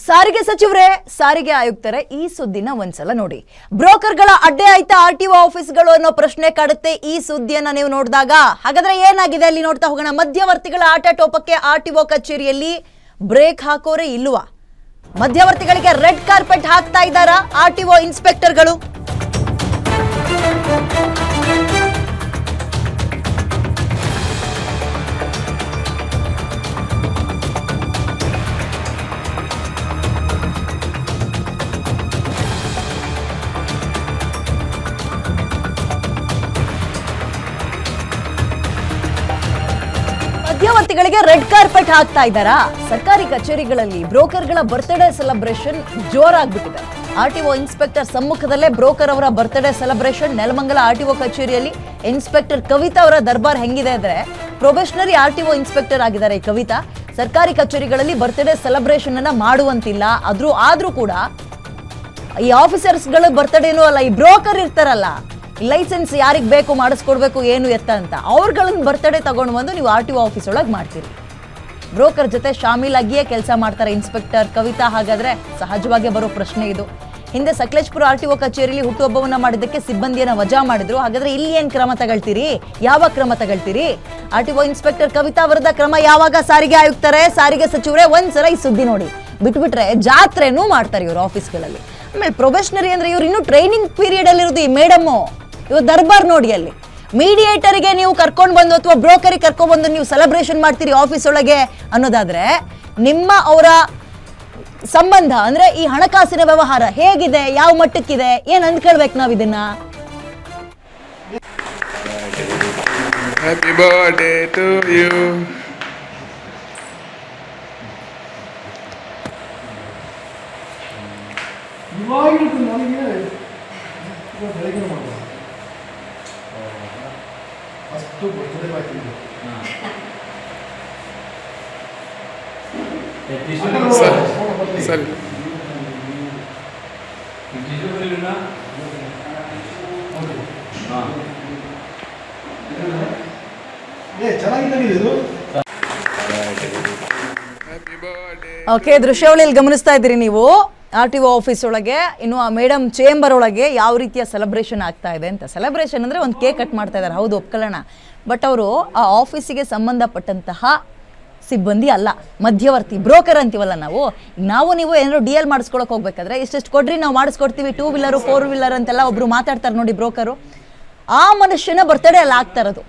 ಸಾರಿಗೆ ಸಚಿವರೇ, ಸಾರಿಗೆ ಆಯುಕ್ತರೇ, ಈ ಸುದ್ದಿನ ಒಂದ್ಸಲ ನೋಡಿ. ಬ್ರೋಕರ್ಗಳ ಅಡ್ಡೆ ಆಯ್ತಾ ಆರ್ಟಿಒ ಆಫೀಸ್ಗಳು ಅನ್ನೋ ಪ್ರಶ್ನೆ ಕಾಡುತ್ತೆ ಈ ಸುದ್ದಿಯನ್ನ ನೀವು ನೋಡಿದಾಗ. ಹಾಗಾದ್ರೆ ಏನಾಗಿದೆ ಅಲ್ಲಿ ನೋಡ್ತಾ ಹೋಗೋಣ. ಮಧ್ಯವರ್ತಿಗಳ ಆಟೋಪಕ್ಕೆ ಆರ್ಟಿಒ ಕಚೇರಿಯಲ್ಲಿ ಬ್ರೇಕ್ ಹಾಕೋರೆ ಇಲ್ವಾ? ಮಧ್ಯವರ್ತಿಗಳಿಗೆ ರೆಡ್ ಕಾರ್ಪೆಟ್ ಹಾಕ್ತಾ ಇದ್ದಾರಾ ಆರ್ಟಿಒ ಇನ್ಸ್ಪೆಕ್ಟರ್ಗಳು? ಮಧ್ಯವರ್ತಿಗಳಿಗೆ ರೆಡ್ ಕಾರ್ಪೆಟ್ ಹಾಕ್ತಾ ಇದ್ದಾರಾ? ಸರ್ಕಾರಿ ಕಚೇರಿಗಳಲ್ಲಿ ಬ್ರೋಕರ್ಗಳ ಬರ್ತ್ಡೇ ಸೆಲೆಬ್ರೇಷನ್ ಜೋರಾಗ್ಬಿಟ್ಟಿದೆ. ಆರ್ಟಿಒ ಇನ್ಸ್ಪೆಕ್ಟರ್ ಸಮ್ಮುಖದಲ್ಲೇ ಬ್ರೋಕರ್ ಅವರ ಬರ್ತ್ಡೇ ಸೆಲೆಬ್ರೇಷನ್. ನೆಲಮಂಗಲ ಆರ್ಟಿಒ ಕಚೇರಿಯಲ್ಲಿ ಇನ್ಸ್ಪೆಕ್ಟರ್ ಕವಿತಾ ಅವರ ದರ್ಬಾರ್ ಹೆಂಗಿದೆ ಅಂದ್ರೆ, ಪ್ರೊಬೇಷನರಿ ಆರ್ಟಿಒ ಇನ್ಸ್ಪೆಕ್ಟರ್ ಆಗಿದ್ದಾರೆ ಈ ಕವಿತಾ. ಸರ್ಕಾರಿ ಕಚೇರಿಗಳಲ್ಲಿ ಬರ್ತ್ಡೇ ಸೆಲೆಬ್ರೇಷನ್ ಅನ್ನ ಮಾಡುವಂತಿಲ್ಲ. ಆದ್ರೂ ಕೂಡ ಈ ಆಫೀಸರ್ಸ್ಗಳ ಬರ್ತ್ಡೇನೂ ಅಲ್ಲ, ಈ ಬ್ರೋಕರ್ ಇರ್ತಾರಲ್ಲ, ಲೈಸೆನ್ಸ್ ಯಾರಿಗೆ ಬೇಕು ಮಾಡಿಸ್ಕೊಡ್ಬೇಕು ಏನು ಎತ್ತ ಅಂತ, ಅವ್ರಗಳನ್ನ ಬರ್ತ್ಡೇ ತಗೊಂಡು ಬಂದು ನೀವು ಆರ್ಟಿಒ ಆಫೀಸ್ ಒಳಗೆ ಮಾಡ್ತೀರಿ. ಬ್ರೋಕರ್ ಜೊತೆ ಶಾಮೀಲಾಗಿಯೇ ಕೆಲಸ ಮಾಡ್ತಾರೆ ಇನ್ಸ್ಪೆಕ್ಟರ್ ಕವಿತಾ. ಹಾಗಾದ್ರೆ ಸಹಜವಾಗಿ ಬರೋ ಪ್ರಶ್ನೆ ಇದು. ಹಿಂದೆ ಸಕಲೇಶ್ಪುರ ಆರ್ಟಿಒ ಕಚೇರಿಯಲ್ಲಿ ಹುಟ್ಟುಹಬ್ಬವನ್ನ ಮಾಡಿದ್ದಕ್ಕೆ ಸಿಬ್ಬಂದಿಯನ್ನ ವಜಾ ಮಾಡಿದ್ರು. ಹಾಗಾದ್ರೆ ಇಲ್ಲಿ ಏನ್ ಕ್ರಮ ತಗೊಳ್ತೀರಿ? ಯಾವಾಗ ಕ್ರಮ ತಗೊಳ್ತೀರಿ? ಆರ್ಟಿಒ ಇನ್ಸ್ಪೆಕ್ಟರ್ ಕವಿತಾ ವಿರುದ್ಧ ಕ್ರಮ ಯಾವಾಗ? ಸಾರಿಗೆ ಆಯುಕ್ತರೇ, ಸಾರಿಗೆ ಸಚಿವರೇ, ಒಂದ್ಸಲ ಈ ಸುದ್ದಿ ನೋಡಿ. ಬಿಟ್ಬಿಟ್ರೆ ಜಾತ್ರೆನೂ ಮಾಡ್ತಾರೆ ಇವ್ರು ಆಫೀಸ್ಗಳಲ್ಲಿ. ಆಮೇಲೆ ಪ್ರೊಬೇಷನರಿ ಅಂದ್ರೆ ಇವ್ರು ಇನ್ನೂ ಟ್ರೈನಿಂಗ್ ಪೀರಿಯಡ್ ಅಲ್ಲಿ ಇರೋದು. ಈ ಮೇಡಮ್ ಇವ್ ದರ್ಬಾರ್ ನೋಡಿ, ಅಲ್ಲಿ ಮೀಡಿಯೇಟರ್ಗೆ ನೀವು ಕರ್ಕೊಂಡು ಬಂದು ಅಥವಾ ಬ್ರೋಕರಿಗೆ ಕರ್ಕೊಂಡು ಬಂದು ನೀವು ಸೆಲೆಬ್ರೇಷನ್ ಮಾಡ್ತೀರಿ ಆಫೀಸ್ ಒಳಗೆ ಅನ್ನೋದಾದ್ರೆ, ನಿಮ್ಮ ಅವರ ಸಂಬಂಧ ಅಂದ್ರೆ ಈ ಹಣಕಾಸಿನ ವ್ಯವಹಾರ ಹೇಗಿದೆ, ಯಾವ ಮಟ್ಟಕ್ಕಿದೆ, ಏನ್ ಅಂದ್ಕೊಳ್ಬೇಕು ನಾವ್ ಇದನ್ನ? Happy birthday to you. ಅಷ್ಟು ಬರ್ತ್ಡೇ ಬಾಕಿದೆ. ಸರಿ ಚೆನ್ನಾಗಿದೆ. ಓಕೆ, ದೃಶ್ಯಾವಳಿಯಲ್ಲಿ ಗಮನಿಸ್ತಾ ಇದ್ದೀರಿ ನೀವು. ಆರ್ಟಿಒ ಆಫೀಸ್ ಒಳಗೆ ಇನ್ನು ಆ ಮೇಡಮ್ ಚೇಂಬರ್ ಒಳಗೆ ಯಾವ ರೀತಿಯ ಸೆಲೆಬ್ರೇಷನ್ ಆಗ್ತಾ ಇದೆ ಅಂತ. ಸೆಲೆಬ್ರೇಷನ್ ಅಂದ್ರೆ ಒಂದು ಕೇಕ್ ಕಟ್ ಮಾಡ್ತಾ ಇದ್ದಾರೆ, ಹೌದು ಒಪ್ಕೊಳ್ಳೋಣ. ಬಟ್ ಅವರು ಆ ಆಫೀಸಿಗೆ ಸಂಬಂಧಪಟ್ಟಂತಹ ಸಿಬ್ಬಂದಿ ಅಲ್ಲ, ಮಧ್ಯವರ್ತಿ, ಬ್ರೋಕರ್ ಅಂತೀವಲ್ಲ ನಾವು ನೀವು ಏನಾದ್ರು DL ಮಾಡಿಸ್ಕೊಳಕ್ ಹೋಗ್ಬೇಕಾದ್ರೆ ಇಷ್ಟೆಷ್ಟು ಕೊಡ್ರಿ ನಾವು ಮಾಡಿಸ್ಕೊಡ್ತೀವಿ, 2 ವೀಲರು 4 ವೀಲರ್ ಅಂತೆಲ್ಲ ಒಬ್ರು ಮಾತಾಡ್ತಾರೆ ನೋಡಿ ಬ್ರೋಕರು. ಆ ಮನುಷ್ಯನ ಬರ್ತ್ಡೇ ಅಲ್ಲಿ ಆಗ್ತಾ ಇರೋದು.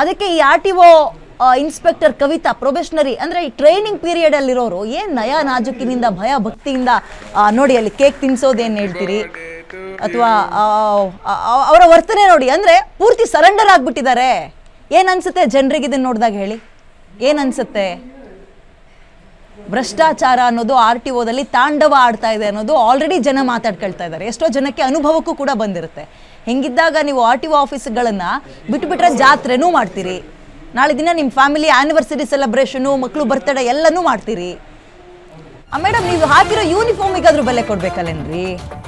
ಅದಕ್ಕೆ ಈ ಆರ್ಟಿಒ ಇನ್ಸ್ಪೆಕ್ಟರ್ ಕವಿತಾ ಪ್ರೊಬೇಷನರಿ ಅಂದ್ರೆ ಈ ಟ್ರೈನಿಂಗ್ ಪೀರಿಯಡ್ ಅಲ್ಲಿರೋರು ಏನ್ ನಯ ನಾಜುಕಿನಿಂದ ಭಯ ಭಕ್ತಿಯಿಂದ ನೋಡಿ ಅಲ್ಲಿ ಕೇಕ್ ತಿನ್ಸೋದೇನ್ ಹೇಳ್ತೀರಿ, ಅಥವಾ ಅವರ ವರ್ತನೆ ನೋಡಿ, ಅಂದ್ರೆ ಪೂರ್ತಿ ಸರೆಂಡರ್ ಆಗ್ಬಿಟ್ಟಿದ್ದಾರೆ. ಏನ್ ಅನ್ಸುತ್ತೆ ಜನರಿಗೆ ಇದನ್ನ ನೋಡಿದಾಗ? ಹೇಳಿ, ಏನ್ ಅನ್ಸುತ್ತೆ? ಭ್ರಷ್ಟಾಚಾರ ಅನ್ನೋದು ಆರ್ಟಿಒದಲ್ಲಿ ತಾಂಡವ ಆಡ್ತಾ ಇದೆ ಅನ್ನೋದು ಆಲ್ರೆಡಿ ಜನ ಮಾತಾಡ್ಕೊಳ್ತಾ ಇದ್ದಾರೆ. ಎಷ್ಟೋ ಜನಕ್ಕೆ ಅನುಭವಕ್ಕೂ ಕೂಡ ಬಂದಿರುತ್ತೆ. ಹಿಂಗಿದ್ದಾಗ ನೀವು ಆರ್ಟಿಒ ಆಫೀಸ್ಗಳನ್ನ ಬಿಟ್ಬಿಟ್ರೆ ಜಾತ್ರೆನೂ ಮಾಡ್ತೀರಿ, ನಾಳೆ ದಿನ ನಿಮ್ಮ ಫ್ಯಾಮಿಲಿ ಆನಿವರ್ಸರಿ ಸೆಲೆಬ್ರೇಷನು, ಮಕ್ಕಳು ಬರ್ತ್ಡೇ ಎಲ್ಲನೂ ಮಾಡ್ತೀರಿ. ಮೇಡಮ್, ನೀವು ಹಾಕಿರೋ ಯೂನಿಫಾರ್ಮಿಗಾದ್ರೂ ಬೆಲೆ ಕೊಡ್ಬೇಕಲ್ಲೇನ್ರಿ?